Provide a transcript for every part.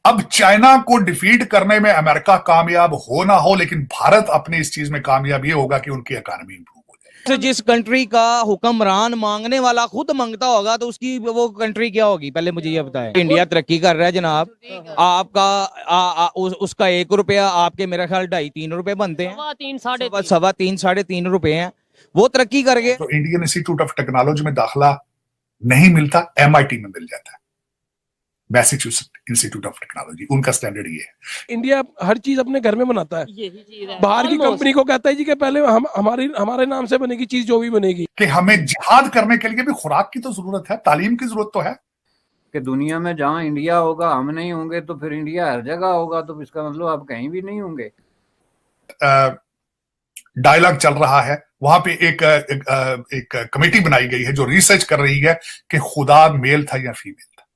अब चाइना को डिफीट करने में अमेरिका कामयाब हो ना हो, लेकिन भारत अपनी इस चीज में कामयाब ये होगा कि उनकी इकोनॉमी इंप्रूव हो जाए। तो जिस कंट्री का हुक्मरान मांगने वाला खुद मांगता होगा तो उसकी वो कंट्री क्या होगी, पहले मुझे ये बताएं। इंडिया तरक्की कर रहा है जनाब, आपका उसका 1 रुपया आपके मेरा ख्याल 2.5-3 रुपए बनते हैं, 3.25-3.5 हैं, वो तरक्की कर गए। तो इंडियन इंस्टीट्यूट ऑफ टेक्नोलॉजी में दाखिला नहीं मिलता, MIT में मिल जाता है, मैसेच्यूसेट्स इंस्टीट्यूट ऑफ टेक्नोलॉजी, उनका स्टैंडर्ड ये है। इंडिया हर चीज अपने घर में बनाता है, बाहर की कंपनी को कहता है जी कि पहले हमारे नाम से बनेगी चीज जो भी बनेगी। कि हमें जिहाद करने के लिए भी खुराक की तो जरूरत है, तालीम की जरूरत तो है। कि दुनिया में जहां इंडिया होगा हम नहीं होंगे तो फिर इंडिया हर जगह होगा, तो इसका मतलब आप कहीं भी नहीं होंगे। डायलॉग चल रहा है, वहां पे एक कमेटी बनाई गई है जो रिसर्च कर रही है कि खुदा मेल था या फीमेल था।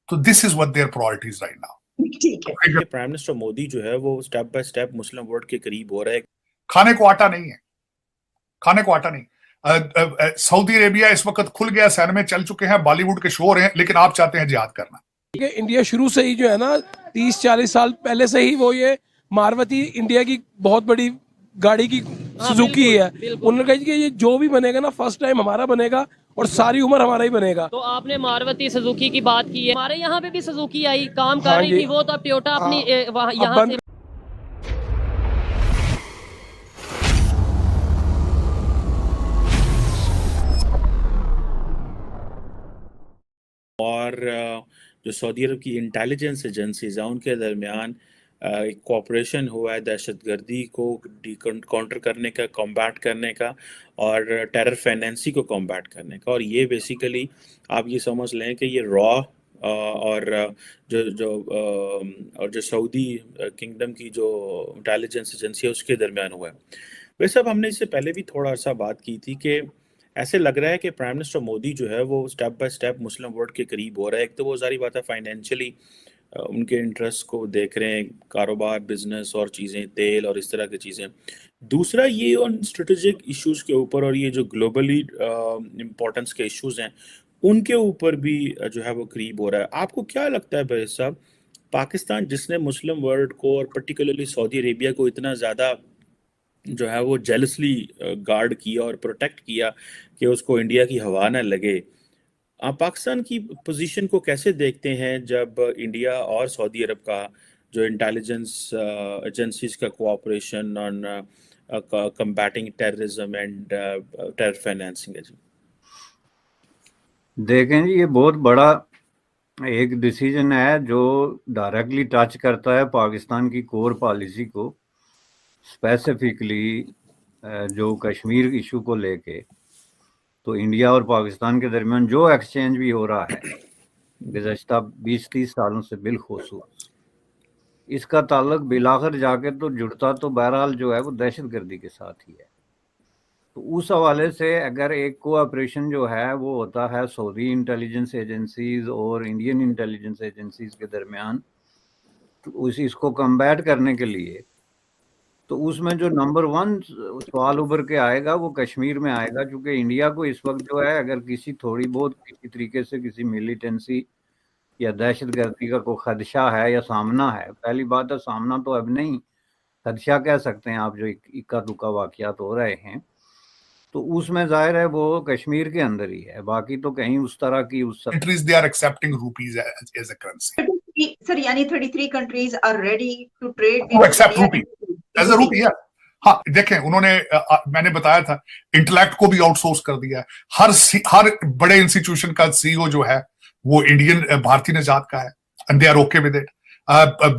तो this is what their priorities right now. ठीक है, प्राइम मिनिस्टर मोदी जो है वो step by step Muslim world के करीब हो रहा है। खाने को आटा नहीं है, खाने को आटा नहीं। सऊदी अरेबिया इस वक्त खुल गया, सैन में चल चुके हैं, बॉलीवुड के शो हैं, लेकिन आप चाहते हैं जिहाद करना। इंडिया शुरू से ही जो है ना 30-40 साल पहले से ही वो ये मारुति इंडिया की बहुत बड़ी गाड़ी की सुजुकी है। उन्होंने कहा कि ये जो भी बनेगा ना फर्स्ट टाइम हमारा बनेगा और सारी उम्र हमारा ही बनेगा। तो आपने मारुति सुजुकी की बात की है, हमारे यहाँ पे भी सुजुकी आई काम कर रही थी, वो तो टोयोटा अपनी यहाँ से। और जो सऊदी अरब की इंटेलिजेंस एजेंसीज हैं उनके दरमियान एक कोऑपरेशन हुआ है दहशतगर्दी को काउंटर करने का, कॉम्बैट करने का, और टेरर फाइनेंसी को कॉम्बैट करने का। और ये बेसिकली आप ये समझ लें कि ये रॉ और जो सऊदी किंगडम की जो इंटेलिजेंस एजेंसी है उसके दरमियान हुआ है। वैसे अब हमने इससे पहले भी थोड़ा सा बात की थी कि ऐसे लग रहा है कि प्राइम मिनिस्टर मोदी जो है वो step by step Muslim world के करीब हो रहा है। एक तो वो सारी बात है फाइनेंशियली उनके इंटरेस्ट को देख रहे हैं, कारोबार, बिजनेस और चीज़ें, तेल और इस तरह की चीज़ें। दूसरा ये उन स्ट्रेटेजिक इश्यूज़ के ऊपर और ये जो ग्लोबली इम्पोर्टेंस के इश्यूज़ हैं उनके ऊपर भी जो है वो करीब हो रहा है। आपको क्या लगता है भाई साहब, पाकिस्तान जिसने मुस्लिम वर्ल्ड को और पर्टिकुलरली सऊदी अरेबिया को इतना ज़्यादा जो है वो जेलसली गार्ड किया और प्रोटेक्ट किया कि उसको इंडिया की हवा न लगे, आप पाकिस्तान की पोजीशन को कैसे देखते हैं जब इंडिया और सऊदी अरब का जो इंटेलिजेंस एजेंसीज का cooperation on combating terrorism and terror financing है? जी देखें जी, ये बहुत बड़ा एक डिसीजन है जो डायरेक्टली टच करता है पाकिस्तान की कोर पॉलिसी को, स्पेसिफिकली जो कश्मीर इशू को लेके। तो इंडिया और पाकिस्तान के दरमियान जो एक्सचेंज भी हो रहा है गुज़श्ता 20-30 सालों से बिलखुसूस, इसका ताल्लुक बिलाखिर जाके तो जुड़ता तो बहरहाल जो है वो दहशतगर्दी के साथ ही है। तो उस हवाले से अगर एक कोऑपरेशन जो है वो होता है सऊदी इंटेलिजेंस एजेंसीज और इंडियन इंटेलिजेंस एजेंसीज के दरमियान, तो इसको कम्बैट करने के लिए, तो उसमें जो नंबर 1 सवाल उभर के आएगा वो कश्मीर में आएगा। क्योंकि इंडिया को इस वक्त जो है अगर किसी थोड़ी बहुत किसी तरीके से किसी मिलिटेंसी या दहशतगर्दी का कोई खदशा है या सामना है, पहली बात है सामना तो अब नहीं, खदशा कह सकते हैं आप, जो इक्का दुक्का वाकयात हो रहे हैं, तो उसमें जाहिर है वो कश्मीर के अंदर ही है। बाकी तो कहीं उस तरह की उस countries they are accepting rupees as a currency. Sir यानी 33 countries are ready to trade to accept rupee as a rupee. हाँ देखें, उन्होंने मैंने बताया था इंटेलेक्ट को भी आउटसोर्स कर दिया है। हर बड़े इंस्टीट्यूशन का सीईओ जो है वो इंडियन भारतीय निजात का है, and they are okay with it.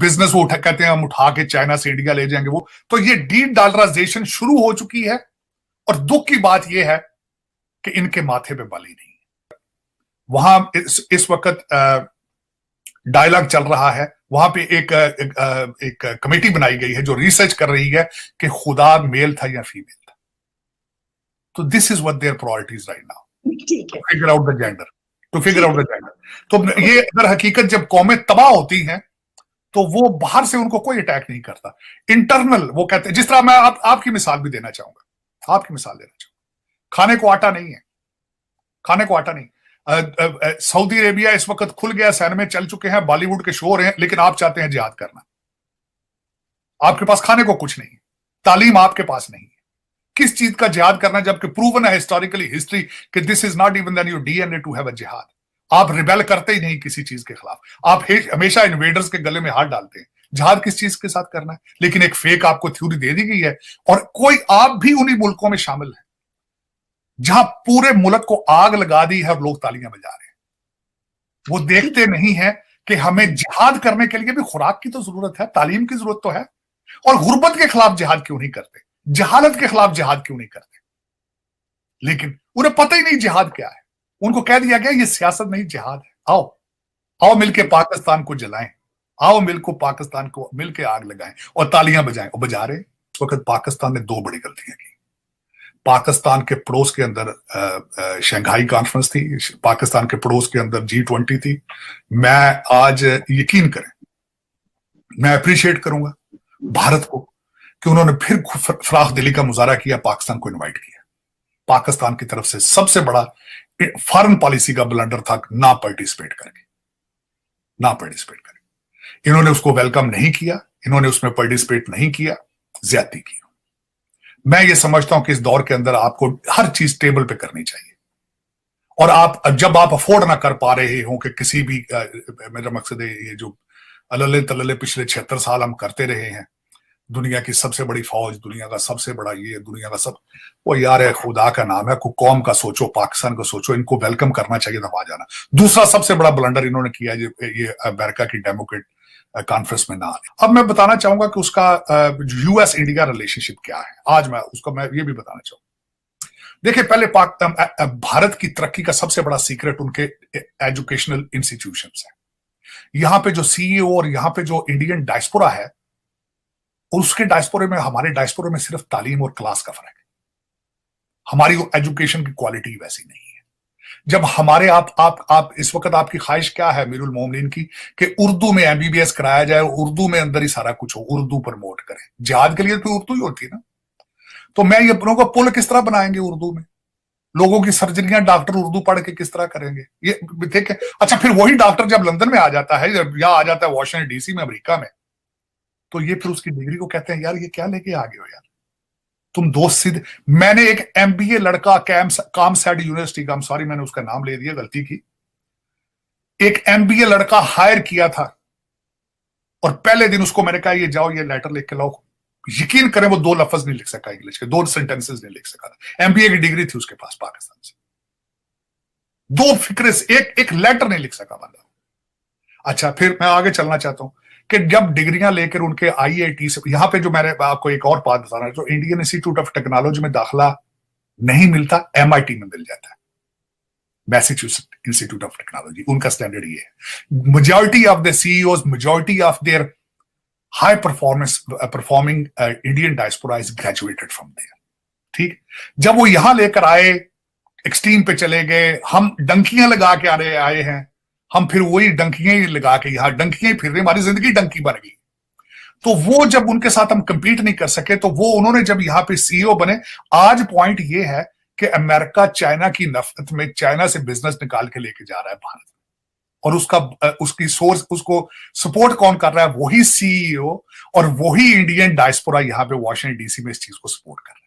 Business वो कहते हैं हम उठा के चाइना से इंडिया ले जाएंगे वो। तो ये डी डॉलराइजेशन शुरू हो चुकी है, और दुख की बात यह है कि इनके माथे पे बली नहीं है। वहां इस वक्त डायलॉग चल रहा है, वहां पे एक कमेटी बनाई गई है जो रिसर्च कर रही है कि खुदा मेल था या फीमेल था। तो this is what their priorities right now, ठीक है, figure out the gender, to figure out the gender. तो ये अगर हकीकत जब कौमें तबाह होती हैं तो वो बाहर से उनको कोई अटैक नहीं करता, इंटरनल वो कहते हैं। जिस तरह मैं आपकी मिसाल भी देना चाहूंगा, आपकी मिसाल देना चाहूंगा। खाने को आटा नहीं है, खाने को आटा नहीं। सऊदी अरेबिया इस वक्त खुल गया, सैन में चल चुके हैं, बॉलीवुड के शो हो रहे हैं, लेकिन आप चाहते हैं जिहाद करना। आपके पास खाने को कुछ नहीं, तालीम आपके पास नहीं है, किस चीज का जिहाद करना, जबकि प्रूवन है हिस्टोरिकली हिस्ट्री कि this is not even than your DNA to have a jihad. आप रिबेल करते ही नहीं किसी चीज के खिलाफ, आप हमेशा इन्वेडर्स के गले में हाथ डालते हैं। जिहाद किस चीज के साथ करना है? लेकिन एक फेक आपको थ्योरी दे दी गई है, और कोई आप भी उन्हीं मुल्कों में शामिल है जहां पूरे मुल्क को आग लगा दी है और लोग तालियां बजा रहे हैं। वो देखते नहीं है कि हमें जिहाद करने के लिए भी खुराक की तो जरूरत है, तालीम की जरूरत तो है, और गुर्बत के खिलाफ जिहाद क्यों नहीं करते, जहालत के खिलाफ जिहाद क्यों नहीं करते? लेकिन उन्हें पता ही नहीं जिहाद क्या है। उनको कह दिया गया ये सियासत नहीं जिहाद है, आओ मिलके पाकिस्तान को जलाएं, आओ मिलको पाकिस्तान को मिलके आग लगाएं और तालियां बजाएं। और बजा रहे। इस वक्त पाकिस्तान ने दो बड़ी गलतियां की। पाकिस्तान के पड़ोस के अंदर शंघाई कॉन्फ्रेंस थी, पाकिस्तान के पड़ोस के अंदर G20 थी। मैं आज यकीन करें, मैं अप्रिशिएट करूंगा भारत को कि उन्होंने फिर फराख दिली का मुजाहरा किया, पाकिस्तान को इनवाइट किया। पाकिस्तान की तरफ से सबसे बड़ा फॉरेन पॉलिसी का ब्लंडर था ना पार्टिसिपेट करके। इन्होंने उसको वेलकम नहीं किया, इन्होंने उसमें पार्टिसिपेट नहीं किया, ज्यादती की। मैं ये समझता हूं कि इस दौर के अंदर आपको हर चीज टेबल पे करनी चाहिए, और आप जब आप अफोर्ड ना कर पा रहे हो कि किसी भी मेरा मकसद है ये जो अल्ले तल्ले पिछले 76 साल हम करते रहे हैं, दुनिया की सबसे बड़ी फौज, दुनिया का सबसे बड़ा ये, दुनिया का सब, वो यार है खुदा का नाम है, को कौम का सोचो, पाकिस्तान का सोचो, इनको वेलकम करना चाहिए था वहां जाना। दूसरा सबसे बड़ा ब्लंडर इन्होंने किया ये अमेरिका की डेमोक्रेट कॉन्फ्रेंस में ना आने। अब मैं बताना चाहूंगा कि उसका यूएस इंडिया रिलेशनशिप क्या है। आज मैं ये भी बताना चाहूंगा। देखिए, पहले भारत की तरक्की का सबसे बड़ा सीक्रेट उनके एजुकेशनल इंस्टीट्यूशंस है। यहां पे जो सीईओ और यहां पे जो इंडियन डायस्पोरा है, उसके डायस्पोरे में, हमारे डायस्पोरे में सिर्फ तालीम और क्लास का फर्क है। हमारी एजुकेशन की क्वालिटी वैसी नहीं है। जब हमारे आप इस वक्त आपकी ख्वाहिश क्या है मीरुल मोमिनीन की कि उर्दू में एमबीबीएस कराया जाए, उर्दू में अंदर ही सारा कुछ हो, उर्दू प्रमोट करें। जिहाद के लिए तो उर्दू ही होती है ना। तो मैं ये लोगों को पुल किस तरह बनाएंगे उर्दू में? लोगों की सर्जरियां डॉक्टर उर्दू पढ़ के किस तरह करेंगे? ये देखें। अच्छा, फिर वही डॉक्टर जब लंदन में आ जाता है या आ जाता है वॉशिंगटन डीसी में, अमेरिका में, तो ये फिर उसकी डिग्री को कहते हैं यार ये क्या लेके आ गए हो यार तुम दोस्त सिद्ध। मैंने एक एमबीए लड़का कामसैड यूनिवर्सिटी का, सॉरी मैंने उसका नाम ले दिया, गलती की, एक एमबीए लड़का हायर किया था, और पहले दिन उसको मैंने कहा ये जाओ ये लेटर लिख के लाओ। यकीन करें वो 2 लफ्ज नहीं लिख सका इंग्लिश के, 2 सेंटेंसेस नहीं लिख सका था। एमबीए की डिग्री थी उसके पास पाकिस्तान से, 2 फिक्रे से एक लेटर नहीं लिख सका बंदा। अच्छा, फिर मैं आगे चलना चाहता हूं कि जब डिग्रियां लेकर उनके आईआईटी से, यहां पे जो मैंने आपको एक और बात बताना है, जो इंडियन इंस्टीट्यूट ऑफ टेक्नोलॉजी में दाखिला नहीं मिलता, एमआईटी में मिल जाता है, मैसेच्यूसेट्स इंस्टीट्यूट ऑफ टेक्नोलॉजी। उनका स्टैंडर्ड ये है। Majority of the CEOs, majority of their high performing Indian diaspora is graduated from there. ठीक, जब वो यहां लेकर आए, एक्सट्रीम पे चले गए, हम डंकियां लगा के आए हैं, हम फिर वही डंकियां ही लगा के यहां डंकियां ही फिर रही, हमारी जिंदगी डंकी बन गई। तो वो जब उनके साथ हम कंपीट नहीं कर सके, तो वो उन्होंने जब यहां पे सीईओ बने। आज पॉइंट ये है कि अमेरिका चाइना की नफरत में चाइना से बिजनेस निकाल के लेके जा रहा है भारत, और उसकी सोर्स, उसको सपोर्ट कौन कर रहा है? वही सीईओ और वही इंडियन डायस्पोरा यहां पे वॉशिंगटन डीसी में इस चीज को सपोर्ट कर रहा है।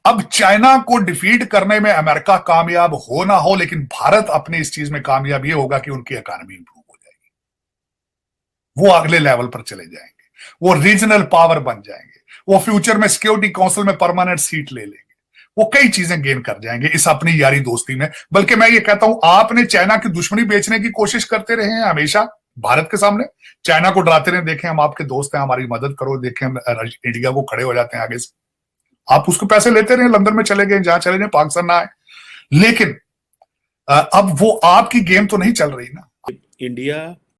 अब चाइना को डिफीट करने में अमेरिका कामयाब हो ना हो, लेकिन भारत अपने इस चीज में कामयाब ये होगा कि उनकी इकोनॉमी इंप्रूव हो जाएगी, वो अगले लेवल पर चले जाएंगे, वो रीजनल पावर बन जाएंगे, वो फ्यूचर में सिक्योरिटी काउंसिल में परमानेंट सीट ले लेंगे, वो कई चीजें गेन कर जाएंगे इस अपनी यारी दोस्ती में। बल्कि मैं ये कहता हूं, आपने चाइना की दुश्मनी बेचने की कोशिश करते रहे हैं हमेशा भारत के सामने, चाइना को डराते रहे, देखें हम आपके दोस्त हैं, हमारी मदद करो, देखें हम इंडिया को खड़े हो जाते हैं आगे से। आप उसको पैसे लेते रहे, लंदन में चले गए, जहां चले गए, पाकिस्तान ना आए। लेकिन अब वो आपकी गेम तो नहीं चल रही ना। इंडिया